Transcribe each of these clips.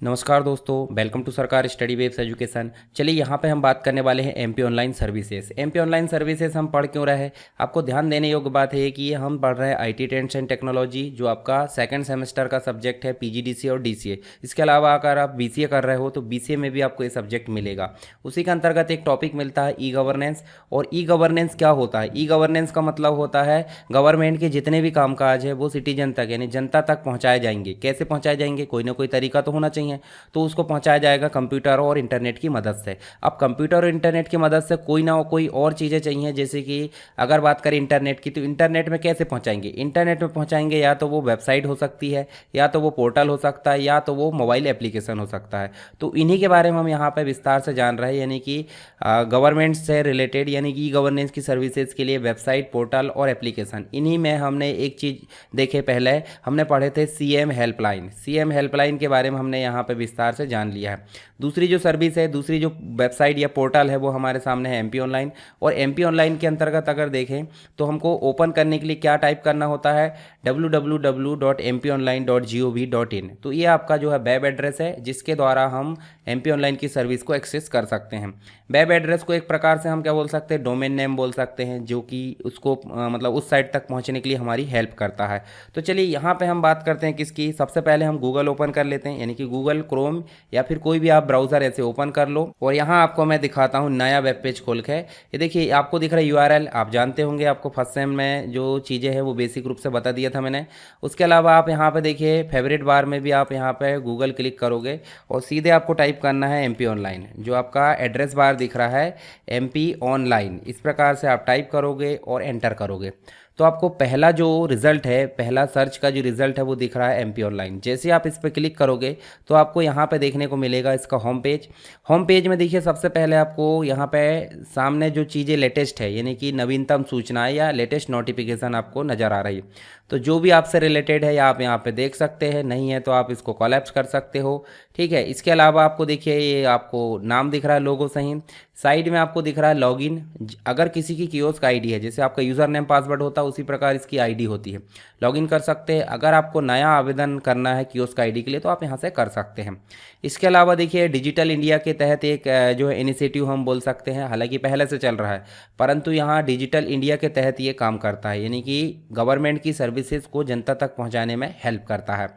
नमस्कार दोस्तों, welcome to सरकार स्टडी वेब्स एजुकेशन। चलिए यहाँ पे हम बात करने वाले हैं MP online services. MP online services हम पढ़ क्यों रहे हैं? आपको ध्यान देने योग्य बात है कि हम पढ़ रहे हैं आईटी ट्रेंड्स एंड टेक्नोलॉजी, जो आपका सेकंड सेमेस्टर का सब्जेक्ट है पीजीडीसीए और डीसीए। इसके अलावा अगर आप बीसीए कर रहे हो तो बीसीए में भी आपको ये सब्जेक्ट मिलेगा। उसी के अंतर्गत एक टॉपिक मिलता है ई गवर्नेंस। और ई गवर्नेंस क्या होता है? ई गवर्नेंस का मतलब होता है गवर्नमेंट के जितने भी कामकाज है वो सिटीजन तक यानी जनता तक पहुँचाए जाएंगे। कैसे पहुँचाए जाएंगे? कोई ना कोई तरीका तो होना चाहिए। तो उसको पहुंचाया जाएगा कंप्यूटर और इंटरनेट की मदद से। अब कंप्यूटर और इंटरनेट की मदद से कोई ना कोई और चीज़ें चाहिए, जैसे कि अगर बात करें इंटरनेट की, तो इंटरनेट में कैसे पहुंचाएंगे? इंटरनेट में पहुंचाएंगे या तो वो वेबसाइट हो सकती है, या तो वो पोर्टल हो सकता है, या तो वो मोबाइल एप्लीकेशन हो सकता है। तो इन्हीं के बारे में हम यहाँ पर विस्तार से जान रहे हैं, यानी कि गवर्नमेंट से रिलेटेड यानी कि ई गवर्नेंस की सर्विसेज के लिए वेबसाइट, पोर्टल और एप्लीकेशन। इन्हीं में हमने एक चीज़ देखे, पहले हमने पढ़े थे सीएम हेल्पलाइन। सीएम हेल्पलाइन के बारे में हमने यहाँ पे विस्तार से जान लिया है। दूसरी जो सर्विस है, दूसरी जो वेबसाइट या पोर्टल है, वो हमारे सामने है एमपी ऑनलाइन। और एमपी ऑनलाइन के अंतर्गत अगर देखें तो हमको ओपन करने के लिए क्या टाइप करना होता है? www.mpionline.gov.in। तो ये आपका जो है वेब एड्रेस है, जिसके द्वारा हम एमपी ऑनलाइन की सर्विस को एक्सेस कर सकते हैं। वेब एड्रेस को एक प्रकार से हम क्या बोल सकते हैं? डोमेन नेम बोल सकते हैं, जो कि उसको मतलब उस साइट तक पहुंचने के लिए हमारी हेल्प करता है। तो चलिए यहाँ पे हम बात करते हैं किसकी। सबसे पहले हम गूगल ओपन कर लेते हैं, यानी कि गूगल क्रोम या फिर कोई भी आप ब्राउज़र ऐसे ओपन कर लो। और यहाँ आपको मैं दिखाता हूँ नया वेब पेज खोल के। ये देखिए आपको दिख रहा है यूआरएल। आप जानते होंगे, आपको फर्स्ट सेम में जो चीज़ें हैं वो बेसिक रूप से बता दिया था मैंने। उसके अलावा आप यहाँ पे देखिए फेवरेट बार में भी आप यहाँ पे गूगल क्लिक करोगे और सीधे आपको टाइप करना है एमपी ऑनलाइन। जो आपका एड्रेस बार दिख रहा है एमपी ऑनलाइन, इस प्रकार से आप टाइप करोगे और एंटर करोगे तो आपको पहला जो रिज़ल्ट है, पहला सर्च का जो रिज़ल्ट है वो दिख रहा है एमपी ऑनलाइन। जैसे आप इस पर क्लिक करोगे तो आपको यहाँ पे देखने को मिलेगा इसका होम पेज। होम पेज में देखिए सबसे पहले आपको यहाँ पे सामने जो चीज़ें लेटेस्ट है, यानी कि नवीनतम सूचनाएं या लेटेस्ट नोटिफिकेशन आपको नज़र आ रही है। तो जो भी आपसे रिलेटेड है या आप यहाँ पे देख सकते हैं, नहीं है तो आप इसको कोलैप्स कर सकते हो। ठीक है, इसके अलावा आपको देखिए ये आपको नाम दिख रहा है लोगो सही। साइड में आपको दिख रहा है लॉगिन। अगर किसी की कियोस्क आईडी है, जैसे आपका यूज़र नेम पासवर्ड होता है उसी प्रकार इसकी आईडी होती है, लॉगिन कर सकते हैं। अगर आपको नया आवेदन करना है कियोस्क आईडी के लिए तो आप यहाँ से कर सकते हैं। इसके अलावा देखिए डिजिटल इंडिया के तहत एक जो है इनिशिएटिव हम बोल सकते हैं, हालांकि पहले से चल रहा है, परंतु यहाँ डिजिटल इंडिया के तहत ये काम करता है, यानी कि गवर्नमेंट की सर्विसेज को जनता तक पहुँचाने में हेल्प करता है।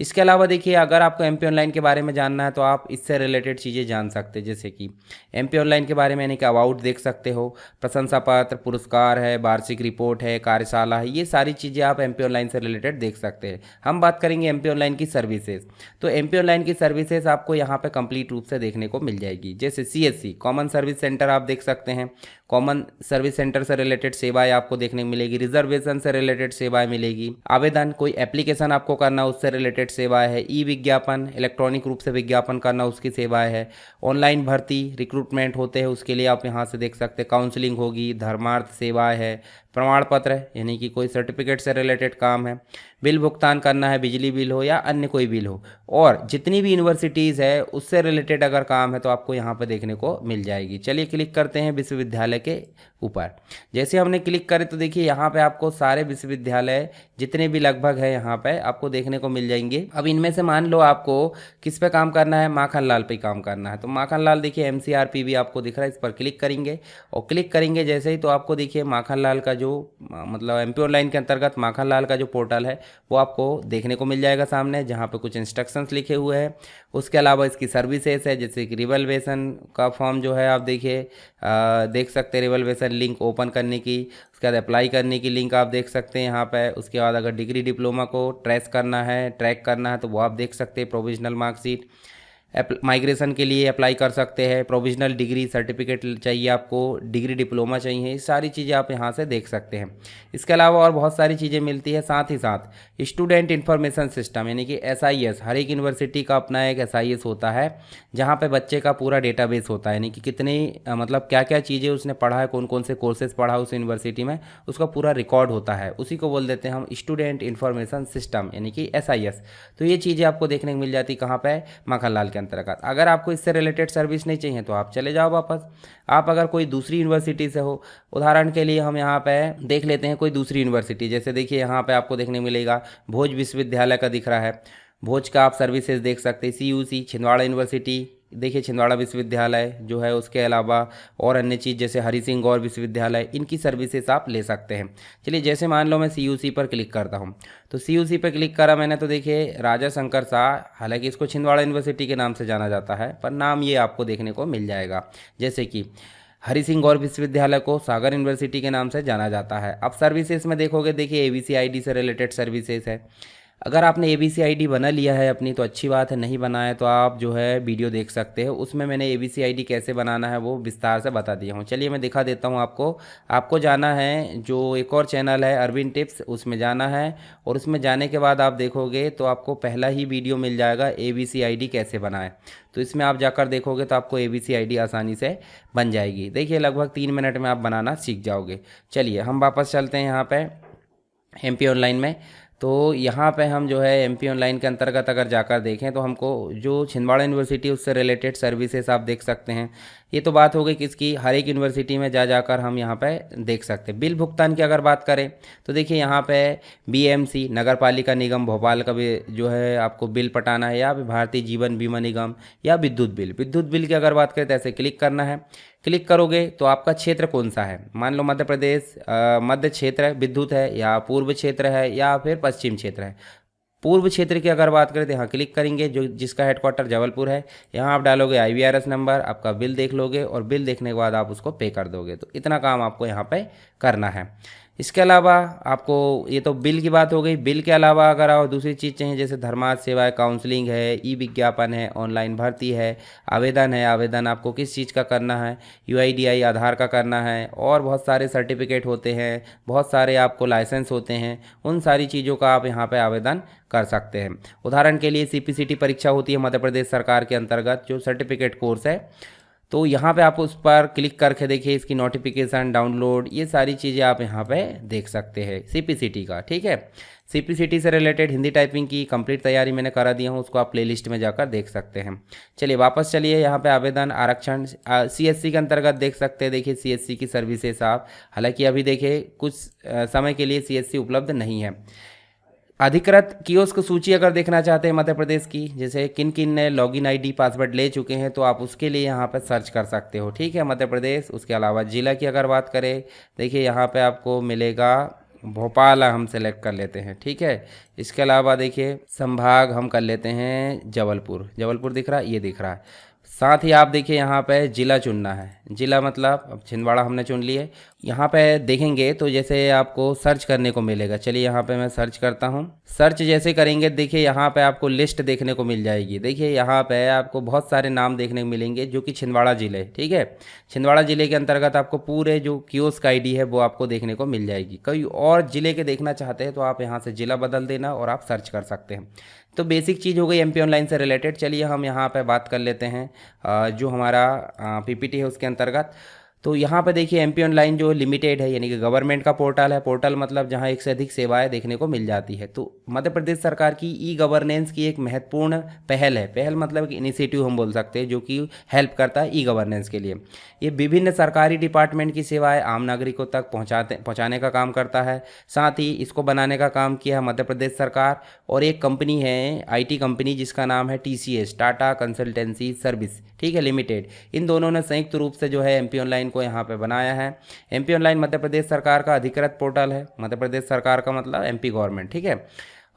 इसके अलावा देखिए अगर आपको एमपी ऑनलाइन के बारे में जानना है तो आप इससे रिलेटेड चीज़ें जान सकते हैं, जैसे कि एमपी ऑनलाइन के बारे में यानी कि अबाउट देख सकते हो, प्रशंसा पत्र, पुरस्कार है, वार्षिक रिपोर्ट है, कार्यशाला है, ये सारी चीज़ें आप एमपी ऑनलाइन से रिलेटेड देख सकते हैं। हम बात करेंगे एमपी ऑनलाइन की सर्विसेज। तो एमपी ऑनलाइन की सर्विसेज आपको यहाँ पे कंप्लीट रूप से देखने को मिल जाएगी। जैसे सीएससी कॉमन सर्विस सेंटर आप देख सकते हैं, कॉमन सर्विस सेंटर से रिलेटेड सेवाएं आपको देखने को मिलेगी। रिजर्वेशन से रिलेटेड सेवाएं मिलेगी। आवेदन, कोई एप्लीकेशन आपको करना उससे रिलेटेड सेवाएं है। ई विज्ञापन, इलेक्ट्रॉनिक रूप से विज्ञापन करना उसकी सेवाएं है। ऑनलाइन भर्ती, रिक्रूटमेंट होते हैं उसके लिए आप यहाँ से देख सकते हैं। काउंसलिंग होगी, धर्मार्थ सेवाएं है, प्रमाण पत्र यानी कि कोई सर्टिफिकेट से रिलेटेड काम है। बिल भुगतान करना है, बिजली बिल हो या अन्य कोई बिल हो, और जितनी भी यूनिवर्सिटीज़ है उससे रिलेटेड अगर काम है तो आपको यहाँ पर देखने को मिल जाएगी। चलिए क्लिक करते हैं विश्वविद्यालय के ऊपर। जैसे हमने क्लिक करे तो देखिए यहाँ पे आपको सारे विश्वविद्यालय जितने भी लगभग है यहाँ पे आपको देखने को मिल जाएंगे। अब इनमें से मान लो आपको किस पे काम करना है? माखनलाल पे काम करना है, तो माखनलाल देखिए एमसीआरपी भी आपको दिख रहा है, इस पर क्लिक करेंगे। और क्लिक करेंगे जैसे ही तो आपको देखिए माखनलाल का जो मतलब एमपी ऑनलाइन के अंतर्गत माखनलाल का जो पोर्टल है वो आपको देखने को मिल जाएगा सामने, जहाँ पे कुछ इंस्ट्रक्शंस लिखे हुए हैं। उसके अलावा इसकी सर्विसेज है, जैसे कि रिवलवेशन का फॉर्म जो है आप देखिए देख सकते हैं, रिवलवेशन लिंक ओपन करने की, उसके बाद अप्लाई करने की लिंक आप देख सकते हैं यहाँ पे। उसके बाद अगर डिग्री डिप्लोमा को ट्रैक करना है तो वो आप देख सकते हैं। प्रोविजनल मार्कशीट, माइग्रेशन के लिए अप्लाई कर सकते हैं। प्रोविजनल डिग्री सर्टिफिकेट चाहिए आपको, डिग्री डिप्लोमा चाहिए, ये सारी चीज़ें आप यहाँ से देख सकते हैं। इसके अलावा और बहुत सारी चीज़ें मिलती है। साथ ही साथ स्टूडेंट इन्फॉर्मेशन सिस्टम यानी कि एसआईएस, हर एक यूनिवर्सिटी का अपना एक एसआईएस होता है, जहाँ पे बच्चे का पूरा डेटाबेस होता है, यानी कि कितनी मतलब क्या क्या चीज़ें उसने पढ़ा है, कौन कौन से कोर्सेज पढ़ा उस यूनिवर्सिटी में, उसका पूरा रिकॉर्ड होता है। उसी को बोल देते हैं हम स्टूडेंट इन्फॉर्मेशन सिस्टम यानी कि एसआईएस। तो ये चीज़ें आपको देखने को मिल जाती कहाँ पे? माखनलाल के अंतर्गत। अगर आपको इससे रिलेटेड सर्विस नहीं चाहिए तो आप चले जाओ वापस। आप अगर कोई दूसरी यूनिवर्सिटी से हो, उदाहरण के लिए हम यहाँ पे देख लेते हैं कोई दूसरी यूनिवर्सिटी, जैसे देखिए यहाँ पे आपको देखने मिलेगा भोज विश्वविद्यालय का दिख रहा है। भोज का आप सर्विसेज देख सकते हैं, CUC छिंदवाड़ा यूनिवर्सिटी, देखिए छिंदवाड़ा विश्वविद्यालय जो है, उसके अलावा और अन्य चीज़ जैसे हरि सिंह गौर विश्वविद्यालय, इनकी सर्विसेज आप ले सकते हैं। चलिए जैसे मान लो मैं CUC पर क्लिक करता हूँ, तो CUC पर क्लिक करा मैंने, तो देखिए राजा शंकर शाह, हालांकि इसको छिंदवाड़ा यूनिवर्सिटी के नाम से जाना जाता है, पर नाम ये आपको देखने को मिल जाएगा। जैसे कि हरि सिंह गौर विश्वविद्यालय को सागर यूनिवर्सिटी के नाम से जाना जाता है। अब सर्विसेज में देखोगे, देखिए ABCID से रिलेटेड सर्विसेज है। अगर आपने ABCID बना लिया है अपनी तो अच्छी बात है, नहीं बनाया तो आप जो है वीडियो देख सकते हो, उसमें मैंने ABCID कैसे बनाना है वो विस्तार से बता दिया हूँ। चलिए मैं दिखा देता हूँ आपको जाना है जो एक और चैनल है अरविंद टिप्स, उसमें जाना है, और उसमें जाने के बाद आप देखोगे तो आपको पहला ही वीडियो मिल जाएगा ABCID कैसे बनाए। तो इसमें आप जाकर देखोगे तो आपको ABCID आसानी से बन जाएगी। देखिए लगभग 3 मिनट में आप बनाना सीख जाओगे। चलिए हम वापस चलते हैं यहाँ पे MP ऑनलाइन में। तो यहाँ पे हम जो है MP ऑनलाइन के अंतर्गत अगर जाकर देखें तो हमको जो छिंदवाड़ा यूनिवर्सिटी उससे रिलेटेड सर्विसेज आप देख सकते हैं। ये तो बात हो गई किसकी, हर एक यूनिवर्सिटी में जाकर हम यहाँ पे देख सकते हैं। बिल भुगतान की अगर बात करें तो देखिए यहाँ पे BMC नगर पालिका निगम भोपाल का भी जो है आपको बिल पटाना है, या भारतीय जीवन बीमा निगम, या विद्युत बिल की अगर बात करें तो ऐसे क्लिक करना है। क्लिक करोगे तो आपका क्षेत्र कौन सा है, मान लो मध्य प्रदेश मध्य क्षेत्र है, विद्युत है, या पूर्व क्षेत्र है, या फिर पश्चिम क्षेत्र है। पूर्व क्षेत्र की अगर बात करें तो यहाँ क्लिक करेंगे, जो जिसका हेडक्वार्टर जबलपुर है। यहाँ आप डालोगे IVRS नंबर, आपका बिल देख लोगे, और बिल देखने के बाद आप उसको पे कर दोगे। तो इतना काम आपको यहाँ पे करना है। इसके अलावा आपको, ये तो बिल की बात हो गई। बिल के अलावा अगर और दूसरी चीज़ चाहिए जैसे धर्मार्थ सेवाएं, काउंसलिंग है, विज्ञापन है, ऑनलाइन भर्ती है, आवेदन है, आवेदन आपको किस चीज़ का करना है, UIDI आधार का करना है, और बहुत सारे सर्टिफिकेट होते हैं, बहुत सारे आपको लाइसेंस होते हैं, उन सारी चीज़ों का आप यहाँ पे आवेदन कर सकते हैं। उदाहरण के लिए CPCT परीक्षा होती है मध्य प्रदेश सरकार के अंतर्गत, जो सर्टिफिकेट कोर्स है, तो यहाँ पे आप उस पर क्लिक करके देखिए इसकी नोटिफिकेशन, डाउनलोड, ये सारी चीज़ें आप यहाँ पे देख सकते हैं CPCT का। ठीक है, CPCT से रिलेटेड हिंदी टाइपिंग की कंप्लीट तैयारी मैंने करा दिया हूँ, उसको आप प्लेलिस्ट में जाकर देख सकते हैं। चलिए वापस चलिए, यहाँ पे आवेदन आरक्षण CSC के अंतर्गत देख सकते हैं। देखिए CSC की सर्विसेज आप, हालांकि अभी देखिए कुछ समय के लिए CSC उपलब्ध नहीं है। अधिकृत कियोस्क सूची अगर देखना चाहते हैं मध्य प्रदेश की, जैसे किन किन ने लॉगिन ID पासवर्ड ले चुके हैं, तो आप उसके लिए यहाँ पर सर्च कर सकते हो। ठीक है, मध्य प्रदेश। उसके अलावा जिला की अगर बात करें, देखिए यहाँ पे आपको मिलेगा भोपाल, हम सेलेक्ट कर लेते हैं। ठीक है, इसके अलावा देखिए संभाग हम कर लेते हैं जबलपुर दिख रहा है, ये दिख रहा है। साथ ही आप देखिए यहाँ पे जिला चुनना है, जिला मतलब अब छिंदवाड़ा हमने चुन लिए। यहाँ पे देखेंगे तो जैसे आपको सर्च करने को मिलेगा। चलिए यहाँ पे मैं सर्च करता हूँ। सर्च जैसे करेंगे देखिए यहाँ पे आपको लिस्ट देखने को मिल जाएगी। देखिए यहाँ पे आपको बहुत सारे नाम देखने को मिलेंगे जो कि छिंदवाड़ा जिले, ठीक है, छिंदवाड़ा जिले के अंतर्गत आपको पूरे जो कियोस्क ID है वो आपको देखने को मिल जाएगी। कोई और जिले के देखना चाहते हैं तो आप यहाँ से जिला बदल देना और आप सर्च कर सकते हैं। तो बेसिक चीज़ हो गई MP ऑनलाइन से रिलेटेड। चलिए हम यहाँ पे बात कर लेते हैं जो हमारा PPT है उसके अंतर्गत। तो यहाँ पे देखिए MP ऑनलाइन जो लिमिटेड है, यानी कि गवर्नमेंट का पोर्टल है। पोर्टल मतलब जहाँ एक से अधिक सेवाएं देखने को मिल जाती है। तो मध्य प्रदेश सरकार की E-गवर्नेंस की एक महत्वपूर्ण पहल है। पहल मतलब कि इनिशिएटिव हम बोल सकते हैं, जो कि हेल्प करता है E-गवर्नेंस के लिए। ये विभिन्न सरकारी डिपार्टमेंट की सेवाएं आम नागरिकों तक पहुँचाने का काम करता है। साथ ही इसको बनाने का काम किया है मध्य प्रदेश सरकार और एक कंपनी है, IT कंपनी, जिसका नाम है TCS, टाटा कंसल्टेंसी सर्विस, ठीक है, लिमिटेड। इन दोनों ने संयुक्त रूप से जो है MP ऑनलाइन को यहाँ पे बनाया है। MP ऑनलाइन मध्य प्रदेश सरकार का अधिकृत पोर्टल है। मध्य प्रदेश सरकार का मतलब MP गवर्नमेंट, ठीक है।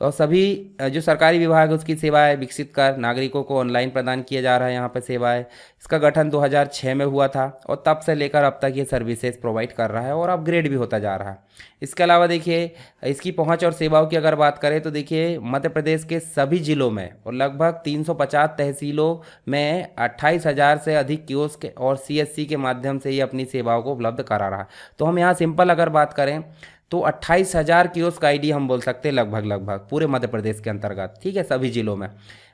और सभी जो सरकारी विभाग है उसकी सेवाएं विकसित कर नागरिकों को ऑनलाइन प्रदान किया जा रहा है यहाँ पे सेवाएं। इसका गठन 2006 में हुआ था और तब से लेकर अब तक ये सर्विसेज प्रोवाइड कर रहा है और अपग्रेड भी होता जा रहा है। इसके अलावा देखिए इसकी पहुंच और सेवाओं की अगर बात करें तो देखिए मध्य प्रदेश के सभी जिलों में और लगभग 350 तहसीलों में 28,000 से अधिक कियोस्क और CSC के माध्यम से ये अपनी सेवाओं को उपलब्ध करा रहा है। तो हम यहाँ सिंपल अगर बात करें तो 28,000 कियोस्क ID हम बोल सकते हैं लगभग पूरे मध्य प्रदेश के अंतर्गत, ठीक है, सभी जिलों में।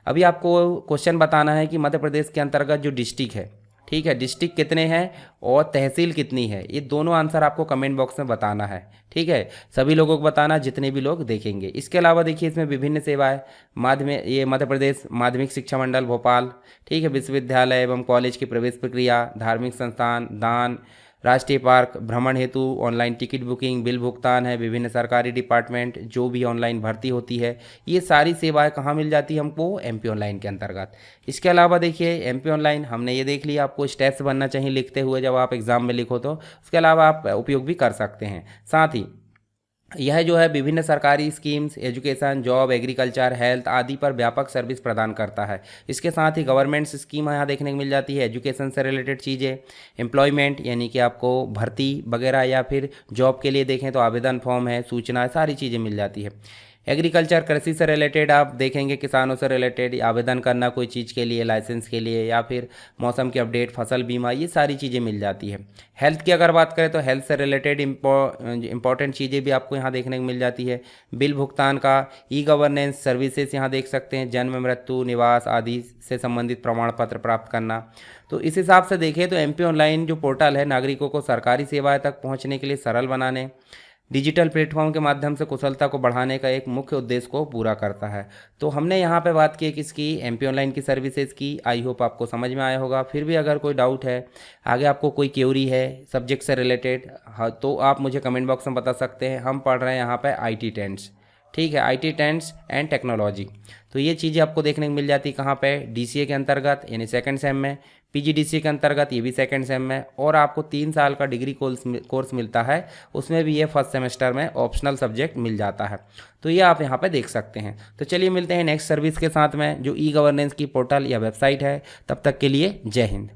अभी आपको क्वेश्चन बताना है कि मध्य प्रदेश के अंतर्गत जो डिस्ट्रिक्ट है, ठीक है, डिस्ट्रिक्ट कितने हैं और तहसील कितनी है, ये दोनों आंसर आपको कमेंट बॉक्स में बताना है, ठीक है, सभी लोगों को बताना जितने भी लोग देखेंगे। इसके अलावा देखिए इसमें विभिन्न सेवाएं ये मध्य प्रदेश माध्यमिक शिक्षा मंडल भोपाल, ठीक है, विश्वविद्यालय एवं कॉलेज की प्रवेश प्रक्रिया, धार्मिक संस्थान, दान, राष्ट्रीय पार्क भ्रमण हेतु ऑनलाइन टिकट बुकिंग, बिल भुगतान है, विभिन्न सरकारी डिपार्टमेंट जो भी ऑनलाइन भर्ती होती है, ये सारी सेवाएं कहाँ मिल जाती है हमको, एमपी ऑनलाइन के अंतर्गत। इसके अलावा देखिए एमपी ऑनलाइन हमने ये देख लिया, आपको स्टेप्स बनना चाहिए लिखते हुए जब आप एग्जाम में लिखो तो, उसके अलावा आप उपयोग भी कर सकते हैं। साथ ही यह जो है विभिन्न सरकारी schemes, education, job, agriculture, health आदि पर व्यापक सर्विस प्रदान करता है। इसके साथ ही गवर्नमेंट स्कीम यहाँ देखने को मिल जाती है, एजुकेशन से रिलेटेड चीज़ें, एम्प्लॉयमेंट यानी कि आपको भर्ती वगैरह या फिर जॉब के लिए देखें तो आवेदन फॉर्म है, सूचना, सारी चीज़ें मिल जाती है। एग्रीकल्चर कृषि से रिलेटेड आप देखेंगे, किसानों से रिलेटेड आवेदन करना कोई चीज़ के लिए, लाइसेंस के लिए या फिर मौसम की अपडेट, फसल बीमा, ये सारी चीज़ें मिल जाती है। हेल्थ की अगर बात करें तो हेल्थ से रिलेटेड इंपॉर्टेंट चीज़ें भी आपको यहाँ देखने को मिल जाती है। बिल भुगतान का, ई गवर्नेंस सर्विसेज यहाँ देख सकते हैं, जन्म, मृत्यु, निवास आदि से संबंधित प्रमाण पत्र प्राप्त करना। तो इस हिसाब से देखें तो एमपी ऑनलाइन जो पोर्टल है नागरिकों को सरकारी सेवाएं तक पहुंचने के लिए सरल बनाने, डिजिटल प्लेटफॉर्म के माध्यम से कुशलता को बढ़ाने का एक मुख्य उद्देश्य को पूरा करता है। तो हमने यहाँ पे बात की किसकी, एमपी ऑनलाइन की सर्विसेज की। आई होप आपको समझ में आया होगा। फिर भी अगर कोई डाउट है, आगे आपको कोई क्वेरी है सब्जेक्ट से रिलेटेड, हाँ, तो आप मुझे कमेंट बॉक्स में बता सकते हैं। हम पढ़ रहे हैं यहाँ पे IT टेंस, ठीक है, IT टेंस एंड टेक्नोलॉजी। तो ये चीज़ें आपको देखने को मिल जाती है कहाँ पे, DCA के अंतर्गत यानी सेकंड सेम में, PGDCA के अंतर्गत ये भी सेकंड सेम में, और आपको 3 साल का डिग्री कोर्स मिलता है, उसमें भी ये फर्स्ट सेमेस्टर में ऑप्शनल सब्जेक्ट मिल जाता है। तो ये आप यहाँ पे देख सकते हैं। तो चलिए मिलते हैं नेक्स्ट सर्विस के साथ में, जो ई गवर्नेंस की पोर्टल या वेबसाइट है। तब तक के लिए जय हिंद।